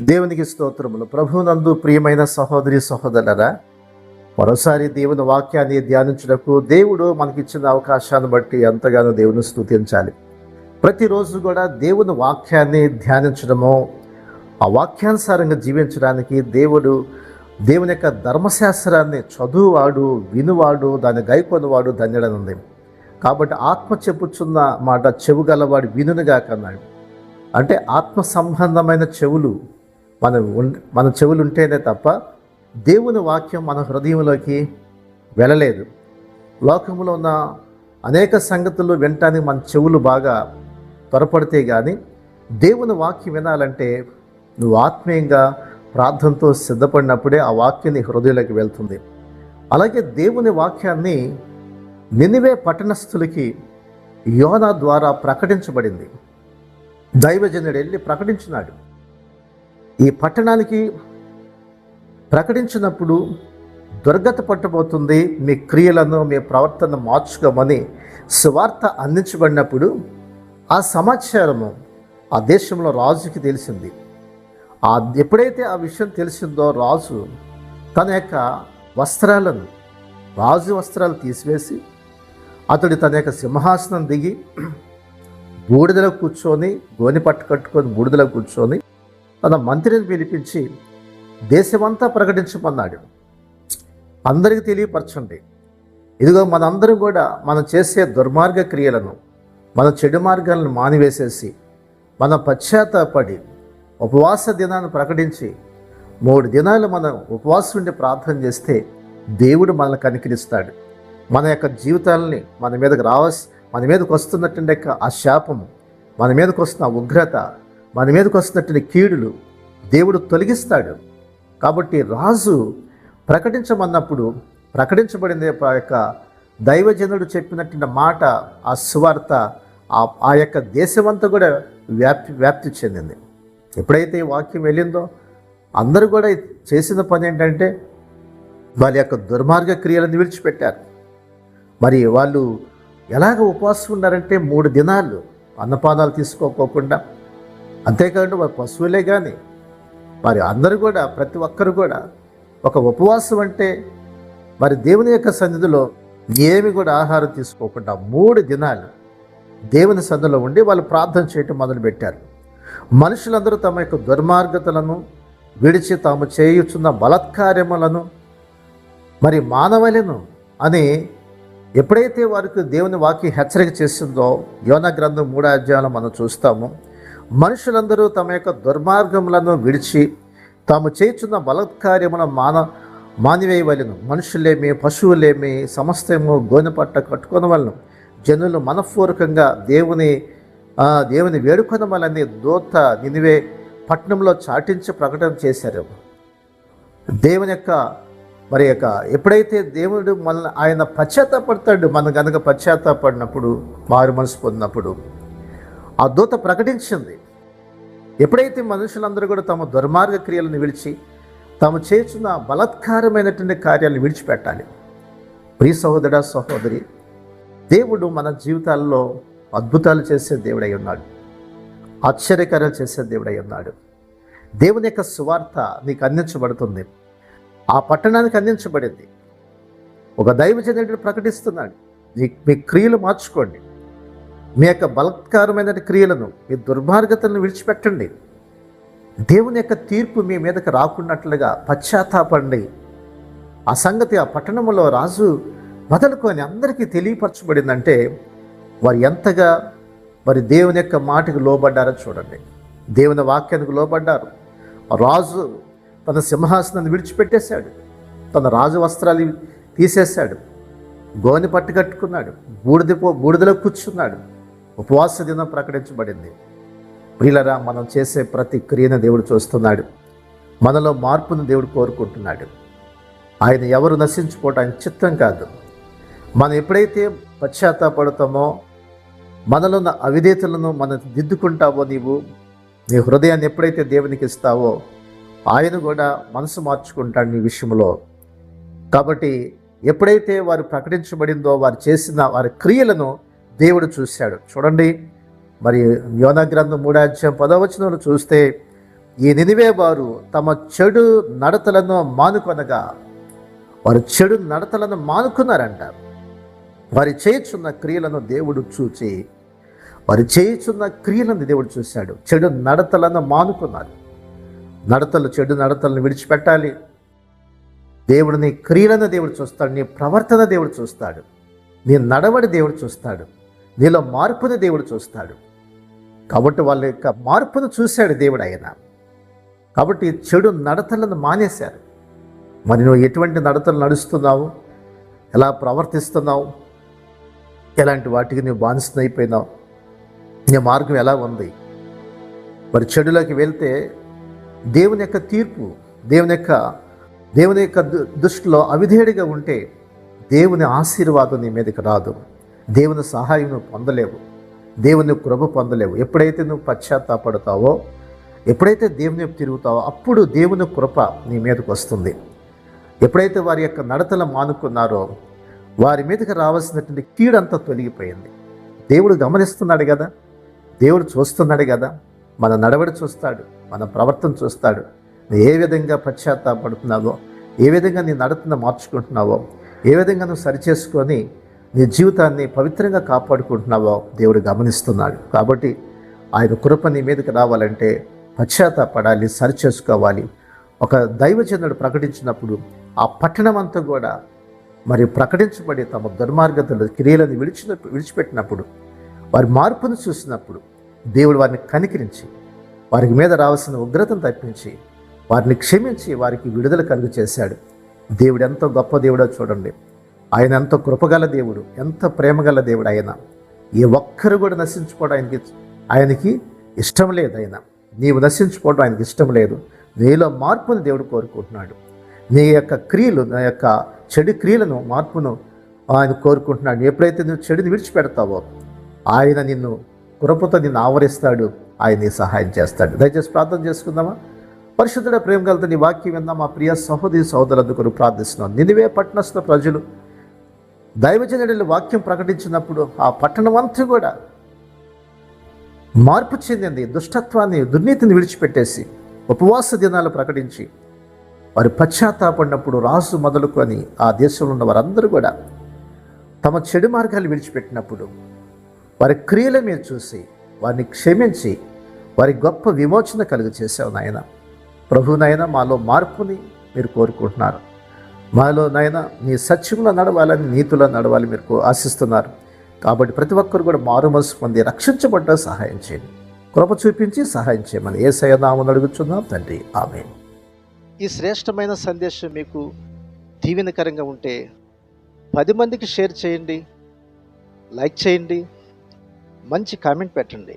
దేవునికి స్తోత్రములు. ప్రభువునందు ప్రియమైన సహోదరి సహోదరులారా, మరోసారి దేవుని వాక్యాన్ని ధ్యానించుటకు దేవుడు మనకిచ్చిన అవకాశాన్ని బట్టి ఎంతగానో దేవుని స్తుతించాలి. ప్రతిరోజు కూడా దేవుని వాక్యాన్ని ధ్యానించడము, ఆ వాక్యానుసారంగా జీవించడానికి దేవుని యొక్క ధర్మశాస్త్రాన్ని చదువువాడు, వినువాడు, దాన్ని గైకొనివాడు ధన్యుడనుంది. కాబట్టి ఆత్మ చెప్పుచున్న మాట చెవుగలవాడు వినుగా కన్నాడు. అంటే ఆత్మ సంబంధమైన చెవులు మన చెవులు ఉంటేనే తప్ప దేవుని వాక్యం మన హృదయంలోకి వెళ్ళలేదు. లోకంలో ఉన్న అనేక సంగతులు వినటానికి మన చెవులు బాగా త్వరపడితే కానీ దేవుని వాక్యం వినాలంటే నువ్వు ఆత్మీయంగా ప్రార్థనతో సిద్ధపడినప్పుడే ఆ వాక్యం నీ హృదయంలోకి వెళ్తుంది. అలాగే దేవుని వాక్యాన్ని నినివే పట్టణస్థులకి యోనా ద్వారా ప్రకటించబడింది. దైవజనుడు వెళ్ళి ప్రకటించినాడు. ఈ పట్టణానికి ప్రకటించినప్పుడు దుర్గత పట్టబోతుంది, మీ క్రియలను మీ ప్రవర్తన మార్చుకోమని సువార్త అందించబడినప్పుడు ఆ సమాచారము ఆ దేశంలో రాజుకి తెలిసింది. ఎప్పుడైతే ఆ విషయం తెలిసిందో రాజు తన యొక్క రాజు వస్త్రాలు తీసివేసి అతడు తన యొక్క సింహాసనం దిగి బూడిదలో కూర్చొని, గోని పట్టు కట్టుకొని బూడిదలో కూర్చొని తన మంత్రిని పిలిపించి దేశమంతా ప్రకటించమన్నాడు. అందరికీ తెలియపరచండి, ఇదిగో మనందరం కూడా మనం చేసే దుర్మార్గ క్రియలను, మన చెడు మార్గాలను మానివేసేసి మనం పశ్చాత్తాపడి ఉపవాస దినాన్ని ప్రకటించి 3 దినాలు మనం ఉపవాసం ఉండి ప్రార్థన చేస్తే దేవుడు మనల్ని కనికరిస్తాడు. మన యొక్క జీవితాలని మన మీదకి వస్తున్నటువంటి ఆ శాపము, మన మీదకి వస్తున్న ఉగ్రత, మన మీదకి వస్తున్నటువంటి కీడులు దేవుడు తొలగిస్తాడు. కాబట్టి రాజు ప్రకటించమన్నప్పుడు ప్రకటించబడింది యొక్క దైవజనుడు చెప్పినటువంటి మాట, ఆ సువార్త ఆ యొక్క దేశమంతా కూడా వ్యాప్తి చెందింది. ఎప్పుడైతే ఈ వాక్యం వెళ్ళిందో అందరూ కూడా చేసిన పని ఏంటంటే వాళ్ళ యొక్క దుర్మార్గ క్రియలను విడిచిపెట్టారు. మరి వాళ్ళు ఎలాగ ఉపవాసం ఉన్నారంటే 3 దినాలు అన్నపానాలు తీసుకోకుండా, అంతేకాకుండా వారి పశువులే కానీ మరి అందరూ కూడా ప్రతి ఒక్కరు కూడా ఒక ఉపవాసం అంటే మరి దేవుని యొక్క సన్నిధిలో ఏమి కూడా ఆహారం తీసుకోకుండా 3 దినాలు దేవుని సన్నిధిలో ఉండి వాళ్ళు ప్రార్థన చేయటం మొదలుపెట్టారు. మనుషులందరూ తమ యొక్క దుర్మార్గతలను విడిచి తాము చేయుచున్న బలత్కార్యములను మరి మానవలను అని ఎప్పుడైతే వారికి దేవుని వాక్యం హెచ్చరిక చేసిందో యోనా గ్రంథం 3వ అధ్యాయంలో మనం చూస్తాము. మనుషులందరూ తమ యొక్క దుర్మార్గములను విడిచి తాము చేయుచున్న బలత్కార్యములను మానివేయవలెను. మనుషులేమి, పశువులేమి సమస్తము గోనెపట్ట కట్టుకున్న వలన జనులు మనఃపూర్వకంగా దేవుని వేడుకొనమలని దూత నినివే పట్టణంలో చాటించి ప్రకటన చేశారు. దేవుని యొక్క ఎప్పుడైతే దేవుడు మనల్ని ఆయన పశ్చాత్తాపడతాడు, మనం కనుక పశ్చాత్తాపడినప్పుడు, మారు మనసు పొందినప్పుడు ఆ దూత ప్రకటించింది. ఎప్పుడైతే మనుషులందరూ కూడా తమ దుర్మార్గ క్రియలను విడిచి తాము చేస్తున్న బలత్కారమైనటువంటి కార్యాలను విడిచిపెట్టాలి. ప్రియ సహోదర సహోదరి, దేవుడు మన జీవితాల్లో అద్భుతాలు చేసే దేవుడై ఉన్నాడు, ఆశ్చర్యకార్యాలు చేసే దేవుడై ఉన్నాడు. దేవుని యొక్క సువార్త నీకు అందించబడుతుంది, ఆ పట్టణానికి అందించబడింది. ఒక దైవజనుడు ప్రకటిస్తున్నాడు, మీ క్రియలు మార్చుకోండి, మీ యొక్క బలత్కారమైన క్రియలను, మీ దుర్మార్గతలను విడిచిపెట్టండి, దేవుని యొక్క తీర్పు మీ మీదకి రాకున్నట్లుగా పశ్చాత్తాపండి. ఆ సంగతి ఆ పట్టణంలో రాజు మొదలుకొని అందరికీ తెలియపరచబడిందంటే వారు ఎంతగా మరి దేవుని యొక్క మాటకు లోబడ్డారో చూడండి. దేవుని వాక్యానికి లోబడ్డారు. రాజు తన సింహాసనాన్ని విడిచిపెట్టేశాడు, తన రాజు వస్త్రాలు తీసేశాడు, గోని పట్టు కట్టుకున్నాడు, బూడిదలో కూర్చున్నాడు. ఉపవాస దినం ప్రకటించబడింది. ప్రియులరా, మనం చేసే ప్రతి క్రియను దేవుడు చూస్తున్నాడు. మనలో మార్పును దేవుడు కోరుకుంటున్నాడు. ఆయన ఎవరు నశించుకోవటం ఆయన చిత్తం కాదు. మనం ఎప్పుడైతే పశ్చాత్తాపడతామో, మనలో ఉన్న అవిధేతలను మనం దిద్దుకుంటావో, నీ హృదయాన్ని ఎప్పుడైతే దేవునికి ఇస్తావో ఆయన కూడా మనసు మార్చుకుంటాడు నీ విషయంలో. కాబట్టి ఎప్పుడైతే వారు ప్రకటించబడిందో వారు చేసిన వారి క్రియలను దేవుడు చూశాడు. చూడండి, మరి యోనా గ్రంథం 3వ అధ్యాయం 10వ వచనంలో చూస్తే ఈ నినివే వారు తమ చెడు నడతలను మానుకొనగా, వారు చెడు నడతలను మానుకున్నారంట. వారి చేయుచున్న క్రియలను దేవుడు చూచి, వారి చేయుచున్న క్రియలను దేవుడు చూశాడు. చెడు నడతలను మానుకున్నారు. చెడు నడతలను విడిచిపెట్టాలి. దేవుడు నీ క్రియలను దేవుడు చూస్తాడు, నీ ప్రవర్తన దేవుడు చూస్తాడు, నీ నడవడి దేవుడు చూస్తాడు, నీలో మార్పుని దేవుడు చూస్తాడు. కాబట్టి వాళ్ళ యొక్క మార్పును చూశాడు దేవుడు ఆయన. కాబట్టి చెడు నడతలను మానేశారు. మరి నువ్వు ఎటువంటి నడతలు నడుస్తున్నావు, ఎలా ప్రవర్తిస్తున్నావు, ఎలాంటి వాటికి నువ్వు బానిసనైపోయినావు, నీ మార్గం ఎలా ఉంది? మరి చెడులోకి వెళ్తే దేవుని యొక్క తీర్పు, దేవుని యొక్క దృష్టిలో అవిధేయుడిగా ఉంటే దేవుని ఆశీర్వాదం నీ మీదకి రాదు. దేవుని సహాయం నువ్వు పొందలేవు, దేవుని కృప పొందలేవు. ఎప్పుడైతే నువ్వు పశ్చాత్తాపడతావో, ఎప్పుడైతే దేవుని తిరుగుతావో, అప్పుడు దేవుని కృప నీ మీదకి వస్తుంది. ఎప్పుడైతే వారి యొక్క నడతలు మానుకున్నారో వారి మీదకి రావాల్సినటువంటి కీడంతా తొలగిపోయింది. దేవుడు గమనిస్తున్నాడు కదా, దేవుడు చూస్తున్నాడు కదా, మన నడవడి చూస్తాడు, మన ప్రవర్తన చూస్తాడు. నువ్వు ఏ విధంగా పశ్చాత్తాపడుతున్నావో, ఏ విధంగా నీ నడతను మార్చుకుంటున్నావో, ఏ విధంగా నువ్వు సరిచేసుకొని నీ జీవితాన్ని పవిత్రంగా కాపాడుకుంటున్నావో దేవుడు గమనిస్తున్నాడు. కాబట్టి ఆయన కృప నీ మీదకి రావాలంటే పశ్చాత్తాపడాలి, సరిచేసుకోవాలి. ఒక దైవజనుడు ప్రకటించినప్పుడు ఆ పట్టణం అంతా కూడా మరి ప్రకటించబడి తమ దుర్మార్గతలు క్రియలను విడిచిపెట్టినప్పుడు, వారి మార్పును చూసినప్పుడు దేవుడు వారిని కనికరించి వారికి మీద రావాల్సిన ఉగ్రతను తప్పించి వారిని క్షమించి వారికి విడుదల కలుగు చేశాడు. దేవుడు ఎంతో గొప్ప దేవుడో చూడండి. ఆయన ఎంతో కృపగల దేవుడు, ఎంత ప్రేమగల దేవుడు. ఆయన ఏ ఒక్కరు కూడా నశించుకోవడం ఆయనకి ఇష్టం లేదు. నీవు నశించుకోవడం ఆయనకి ఇష్టం లేదు. నీలో మార్పును దేవుడు కోరుకుంటున్నాడు. నీ యొక్క క్రియలు, నా యొక్క చెడు క్రియలను, మార్పును ఆయన కోరుకుంటున్నాడు. ఎప్పుడైతే నువ్వు చెడుని విడిచిపెడతావో ఆయన నిన్ను కృపతో నిన్ను ఆవరిస్తాడు, ఆయన నీ సహాయం చేస్తాడు. దయచేసి ప్రార్థన చేసుకుందామా? పరిశుద్ధుడ, ప్రేమ గలతో నీ వాక్యం విందాం. మా ప్రియ సహోదరి సహోదరులందరూ ప్రార్థిస్తున్నాం. నినివే పట్టణస్థ ప్రజలు దైవజనుడి వాక్యం ప్రకటించినప్పుడు ఆ పట్టణం అంతా కూడా మార్పు చెందింది. దుష్టత్వాన్ని, దుర్నీతిని విడిచిపెట్టేసి ఉపవాస దినాలు ప్రకటించి వారి పశ్చాత్తాపడినప్పుడు రాజు మొదలుకొని ఆ దేశంలో ఉన్న వారందరూ కూడా తమ చెడు మార్గాలు విడిచిపెట్టినప్పుడు వారి క్రియల మీద చూసి వారిని క్షమించి వారి గొప్ప విమోచన కలుగు చేసావు నాయన. ప్రభు నాయన, మాలో మార్పుని మీరు కోరుకుంటున్నారు. మాలో నాయన నీ సత్యంలో నడవాలని, నీతిలో నడవాలి మీరు ఆశిస్తున్నారు. కాబట్టి ప్రతి ఒక్కరు కూడా మారు మనసు పొంది రక్షించబడ్డ సహాయం చేయండి. కృప చూపించి సహాయం చేయమని యేసయ్య నామమున అడుగుచున్నాం తండ్రి, ఆమేన్. ఈ శ్రేష్టమైన సందేశం మీకు దీవెనకరంగా ఉంటే 10 మందికి షేర్ చేయండి, లైక్ చేయండి, మంచి కామెంట్ పెట్టండి.